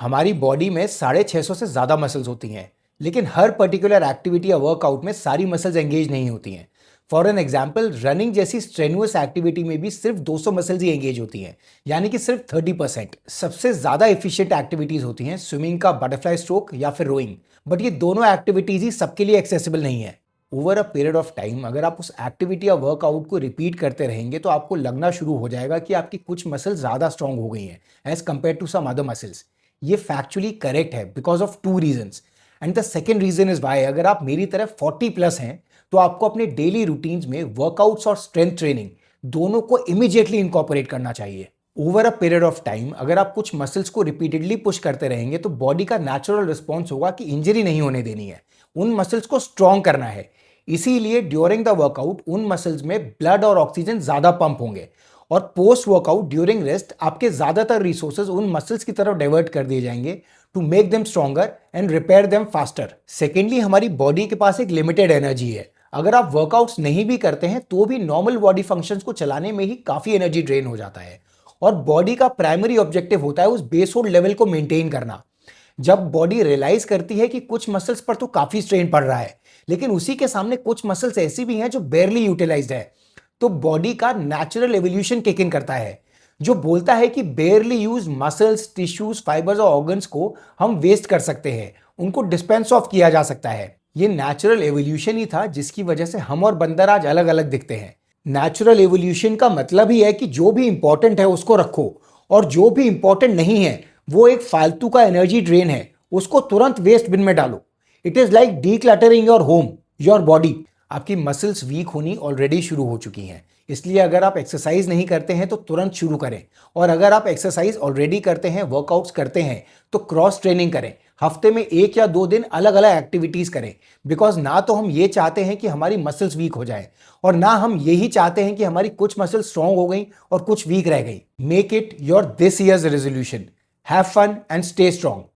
हमारी बॉडी में 650 से ज़्यादा मसल्स होती हैं, लेकिन हर पर्टिकुलर एक्टिविटी या वर्कआउट में सारी मसल्स एंगेज नहीं होती हैं। फॉर एन एग्जाम्पल, रनिंग जैसी स्ट्रेनुअस एक्टिविटी में भी सिर्फ 200 मसल्स ही एंगेज होती हैं, यानी कि सिर्फ 30%। सबसे ज़्यादा एफिशिएंट एक्टिविटीज़ होती हैं स्विमिंग का बटरफ्लाई स्ट्रोक या फिर रोइंग, बट ये दोनों एक्टिविटीज़ ही सबके लिए एक्सेसिबल नहीं है। Over a period of time अगर आप उस एक्टिविटी या वर्कआउट को रिपीट करते रहेंगे तो आपको लगना शुरू हो जाएगा कि आपकी कुछ मसल्स ज़्यादा स्ट्रांग हो गई हैं as compare to some other muscles. ये फैक्चुअली करेक्ट है because of two reasons. And the second reason is why अगर आप मेरी तरफ 40 प्लस हैं तो आपको अपने डेली रूटीन्स में वर्कआउट्स और स्ट्रेंथ ट्रेनिंग दोनों को इमीडिएटली इंकॉर्पोरेट करना चाहिए। Over a period of time अगर आप कुछ मसल्स को रिपीटेडली पुश करते रहेंगे तो बॉडी का नेचुरल रिस्पॉन्स होगा कि इंजरी नहीं होने देनी है, उन मसल्स को स्ट्रॉन्ग करना है। इसीलिए ड्यूरिंग द वर्कआउट उन मसल्स में ब्लड और ऑक्सीजन ज्यादा पंप होंगे और पोस्ट वर्कआउट ड्यूरिंग रेस्ट आपके ज्यादातर रिसोर्सेज उन मसल्स की तरफ डाइवर्ट कर दिए जाएंगे to make them stronger and repair them faster. Secondly, हमारी बॉडी के पास एक लिमिटेड एनर्जी है। अगर आप वर्कआउट्स नहीं भी करते हैं तो भी नॉर्मल बॉडी फंक्शंस को चलाने में ही काफी एनर्जी ड्रेन हो जाता है और बॉडी का प्राइमरी ऑब्जेक्टिव होता है उस बेस होल्ड लेवल को मेंटेन करना। जब बॉडी रियलाइज करती है कि कुछ मसल्स पर तो काफी स्ट्रेन पड़ रहा है, लेकिन उसी के सामने कुछ मसल्स ऐसी भी हैं जो बेयरली यूटिलाइज्ड है, तो बॉडी का नेचुरल एवोल्यूशन किक इन करता है जो बोलता है कि बेयरली यूज मसल्स, टिश्यूज, फाइबर्स और ऑर्गन्स को हम वेस्ट कर सकते हैं, उनको डिस्पेंस ऑफ किया जा सकता है। ये नेचुरल एवोल्यूशन ही था जिसकी वजह से हम और बंदर आज अलग अलग दिखते हैं। नेचुरल एवोल्यूशन का मतलब ही है कि जो भी इंपॉर्टेंट है उसको रखो और जो भी इंपॉर्टेंट नहीं है वो एक फालतू का एनर्जी ड्रेन है, उसको तुरंत वेस्ट बिन में डालो। It is like decluttering your home, your body. आपकी मसल्स वीक होनी ऑलरेडी शुरू हो चुकी हैं, इसलिए अगर आप एक्सरसाइज नहीं करते हैं तो तुरंत शुरू करें, और अगर आप एक्सरसाइज ऑलरेडी करते हैं, वर्कआउट्स करते हैं, तो क्रॉस ट्रेनिंग करें। हफ्ते में 1 या 2 दिन अलग अलग एक्टिविटीज करें, बिकॉज ना तो हम ये चाहते हैं कि हमारी मसल्स वीक हो जाएं और ना हम यही चाहते हैं कि हमारी कुछ मसल्स स्ट्रांग हो गई और कुछ वीक रह गई। Make it your this year's resolution, have fun and stay strong.